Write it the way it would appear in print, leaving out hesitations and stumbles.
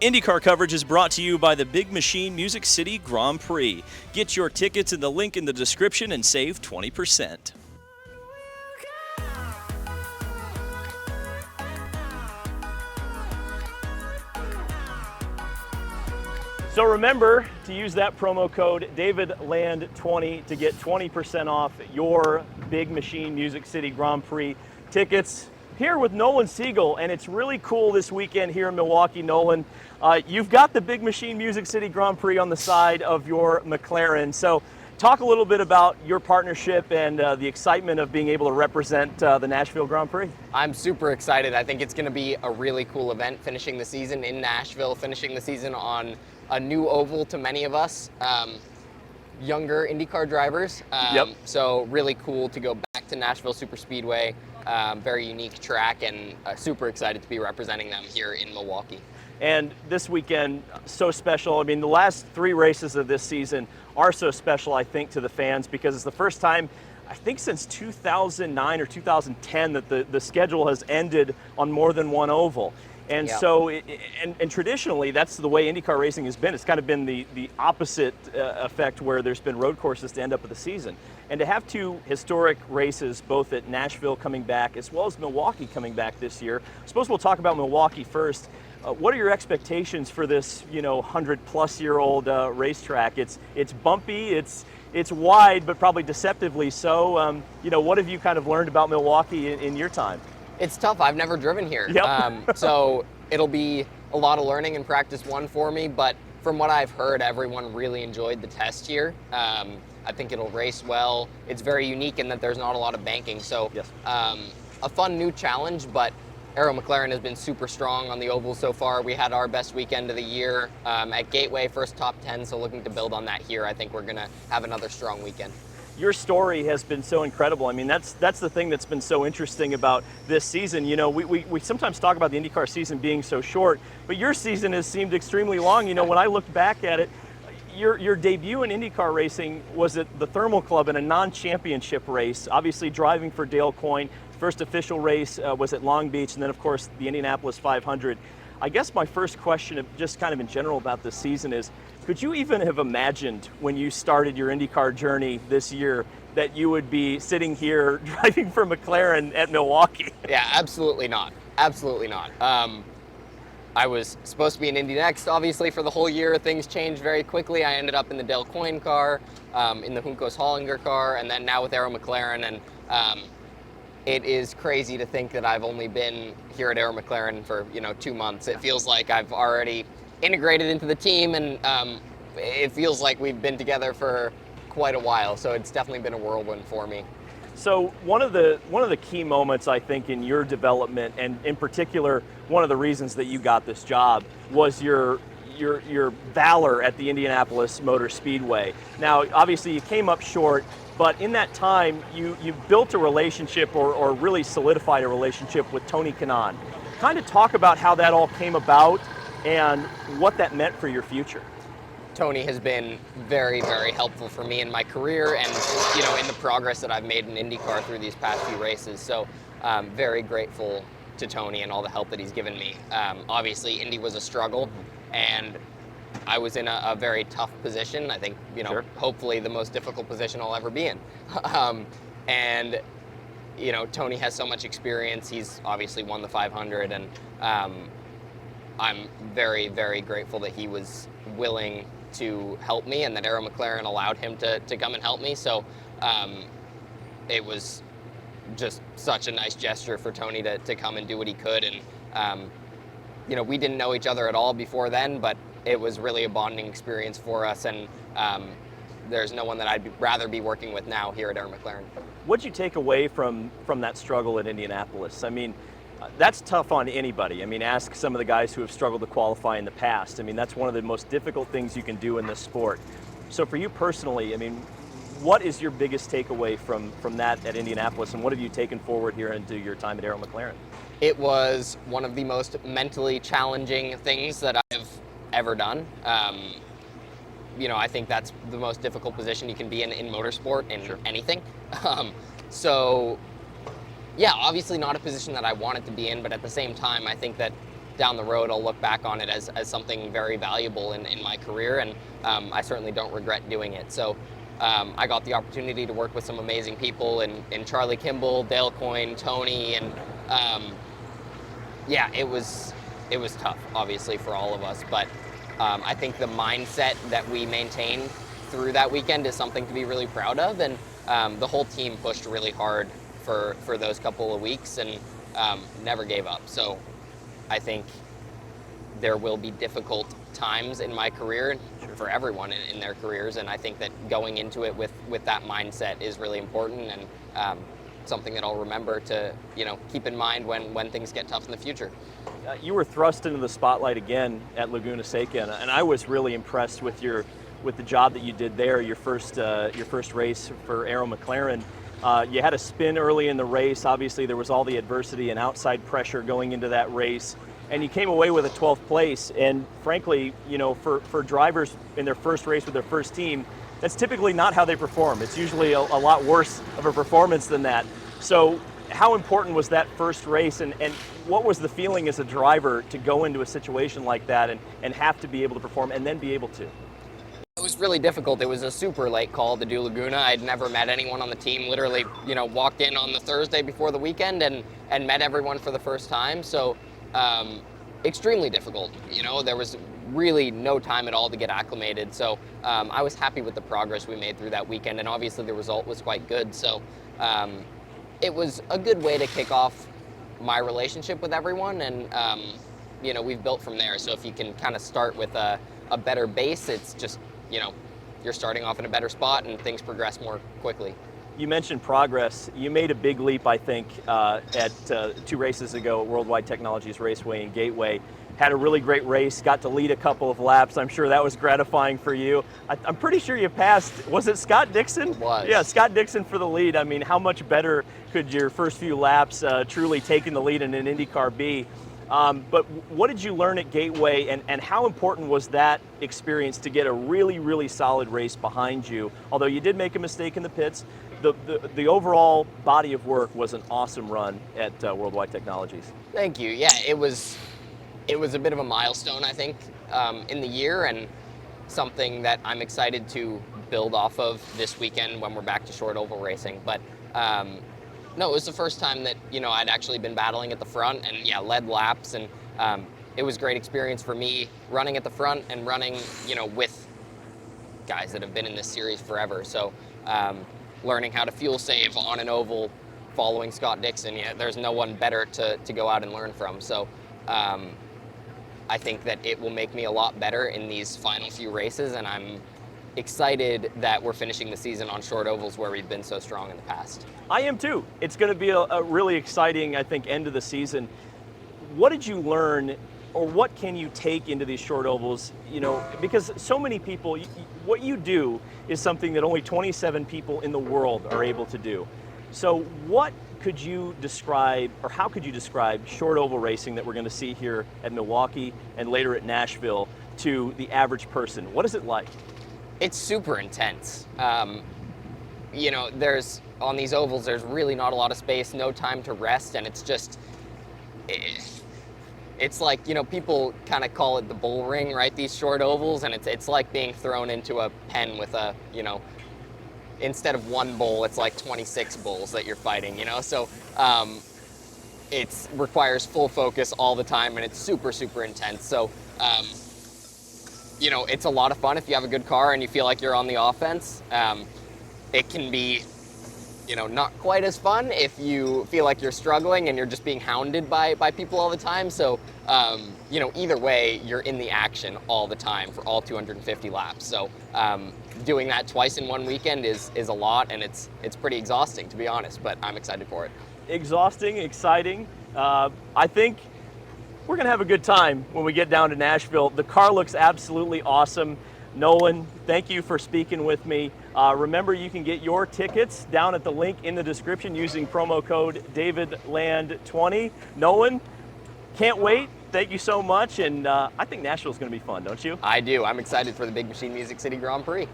IndyCar coverage is brought to you by the Big Machine Music City Grand Prix. Get your tickets in the link in the description and save 20%. So remember to use that promo code DavidLand20 to get 20% off your Big Machine Music City Grand Prix tickets. Here with Nolan Siegel, and it's really cool this weekend here in Milwaukee, Nolan. You've got the Big Machine Music City Grand Prix on the side of your McLaren. So talk a little bit about your partnership and the excitement of being able to represent the Nashville Grand Prix. I'm super excited. I think it's going to be a really cool event, finishing the season in Nashville, finishing the season on a new oval to many of us, younger IndyCar drivers. So really cool to go back to Nashville Superspeedway. Very unique track, and super excited to be representing them here in Milwaukee. And this weekend, so special. I mean, the last 3 races of this season are so special, I think, to the fans, because it's the first time, I think since 2009 or 2010, that the schedule has ended on more than one oval. And so, and traditionally, that's the way IndyCar racing has been. It's kind of been the opposite effect, where there's been road courses to end up of the season. And to have 2 historic races, both at Nashville coming back, as well as Milwaukee coming back this year. I suppose we'll talk about Milwaukee first. What are your expectations for this, 100-plus-year-old racetrack? It's bumpy, it's wide, but probably deceptively so. What have you kind of learned about Milwaukee in your time? It's tough. I've never driven here. So it'll be a lot of learning in practice 1 for me, but from what I've heard, everyone really enjoyed the test here. I think it'll race well. It's very unique in that there's not a lot of banking. So a fun new challenge, but Aero McLaren has been super strong on the oval so far. We had our best weekend of the year at Gateway, first top 10, so looking to build on that here. I think we're going to have another strong weekend. Your story has been so incredible. I mean, that's the thing that's been so interesting about this season. We sometimes talk about the IndyCar season being so short, but your season has seemed extremely long. When I looked back at it, your debut in IndyCar racing was at the Thermal Club in a non-championship race, obviously driving for Dale Coyne. First official race was at Long Beach, and then, of course, the Indianapolis 500. I guess my first question, just kind of in general about this season, is could you even have imagined when you started your IndyCar journey this year that you would be sitting here driving for McLaren at Milwaukee? Yeah, absolutely not. Absolutely not. I was supposed to be in Indy next, obviously, for the whole year. Things changed very quickly. I ended up in the Dale Coyne car, in the Juncos Hollinger car, and then now with Aero McLaren. And it is crazy to think that I've only been here at Aero McLaren for 2 months. It feels like I've already integrated into the team, and it feels like we've been together for quite a while. So it's definitely been a whirlwind for me. So one of the key moments, I think, in your development, and in particular, one of the reasons that you got this job, was your valor at the Indianapolis Motor Speedway. Now, obviously, you came up short, but in that time, you built a relationship, or really solidified a relationship with Tony Kanaan. Kind of talk about how that all came about and what that meant for your future. Tony has been very, very helpful for me in my career, and in the progress that I've made in IndyCar through these past few races. So very grateful to Tony and all the help that he's given me. Obviously, Indy was a struggle, and I was in a very tough position. I think, hopefully the most difficult position I'll ever be in. And Tony has so much experience. He's obviously won the 500, and I'm very, very grateful that he was willing to help me, and that Aero McLaren allowed him to come and help me. So it was just such a nice gesture for Tony to come and do what he could. And we didn't know each other at all before then, but it was really a bonding experience for us, and there's no one that I'd rather be working with now here at Aero McLaren. What'd you take away from that struggle at Indianapolis? I mean, that's tough on anybody. I mean, ask some of the guys who have struggled to qualify in the past. I mean, that's one of the most difficult things you can do in this sport. So for you personally, I mean, what is your biggest takeaway from that at Indianapolis, and what have you taken forward here into your time at Aero McLaren? It was one of the most mentally challenging things that I've ever done. I think that's the most difficult position you can be in motorsport, in anything. So, yeah, obviously not a position that I wanted to be in, but at the same time, I think that down the road, I'll look back on it as something very valuable in my career, and I certainly don't regret doing it. So I got the opportunity to work with some amazing people in Charlie Kimball, Dale Coyne, Tony, and yeah, it was tough, obviously, for all of us, but I think the mindset that we maintained through that weekend is something to be really proud of, and the whole team pushed really hard for those couple of weeks and never gave up. So I think there will be difficult times in my career, for everyone in their careers, and I think that going into it with that mindset is really important, and something that I'll remember to keep in mind when things get tough in the future. You were thrust into the spotlight again at Laguna Seca, and I was really impressed with the job that you did there. Your first race for Aero McLaren. You had a spin early in the race. Obviously, there was all the adversity and outside pressure going into that race, and you came away with a 12th place. And frankly, for drivers in their first race with their first team, that's typically not how they perform. It's usually a lot worse of a performance than that. So how important was that first race, and what was the feeling as a driver to go into a situation like that and have to be able to perform and then be able to? It was really difficult. It was a super late call to do Laguna. I'd never met anyone on the team. Literally, walked in on the Thursday before the weekend and met everyone for the first time. So extremely difficult. There was really no time at all to get acclimated. So I was happy with the progress we made through that weekend, and obviously the result was quite good. So it was a good way to kick off my relationship with everyone, and we've built from there. So if you can kind of start with a better base, it's just you're starting off in a better spot and things progress more quickly. You mentioned progress. You made a big leap, I think, at 2 races ago at Worldwide Technologies Raceway in Gateway. Had a really great race, got to lead a couple of laps. I'm sure that was gratifying for you. I'm pretty sure you passed, was it Scott Dixon? It was. Yeah, Scott Dixon for the lead. I mean, how much better could your first few laps truly taking the lead in an IndyCar be? But what did you learn at Gateway, and how important was that experience to get a really, really solid race behind you? Although you did make a mistake in the pits, the overall body of work was an awesome run at Worldwide Technologies. Thank you. Yeah, it was a bit of a milestone, I think, in the year, and something that I'm excited to build off of this weekend when we're back to short oval racing. But no, it was the first time that I'd actually been battling at the front and led laps, and it was a great experience for me running at the front and running with guys that have been in this series forever. So learning how to fuel save on an oval, following Scott Dixon, there's no one better to go out and learn from. So I think that it will make me a lot better in these final few races, and I'm excited that we're finishing the season on short ovals where we've been so strong in the past. I am too. It's going to be a really exciting, I think, end of the season. What did you learn, or what can you take into these short ovals? Because so many people, what you do is something that only 27 people in the world are able to do. So what could you describe, or how could you describe short oval racing that we're going to see here at Milwaukee and later at Nashville to the average person? What is it like? It's super intense. There's on these ovals, there's really not a lot of space, no time to rest, and it's just, it's like, people kind of call it the bull ring, right? These short ovals, and it's like being thrown into a pen with a, instead of one bull, it's like 26 bulls that you're fighting, So it requires full focus all the time, and it's super, super intense. So, it's a lot of fun if you have a good car and you feel like you're on the offense. It can be, not quite as fun if you feel like you're struggling and you're just being hounded by people all the time. So, either way, you're in the action all the time for all 250 laps. So, doing that twice in one weekend is a lot, and it's pretty exhausting, to be honest, but I'm excited for it. Exhausting, exciting. I think we're going to have a good time when we get down to Nashville. The car looks absolutely awesome. Nolan, thank you for speaking with me. Remember, you can get your tickets down at the link in the description using promo code DavidLand20. Nolan, can't wait. Thank you so much, and I think Nashville's going to be fun, don't you? I do. I'm excited for the Big Machine Music City Grand Prix.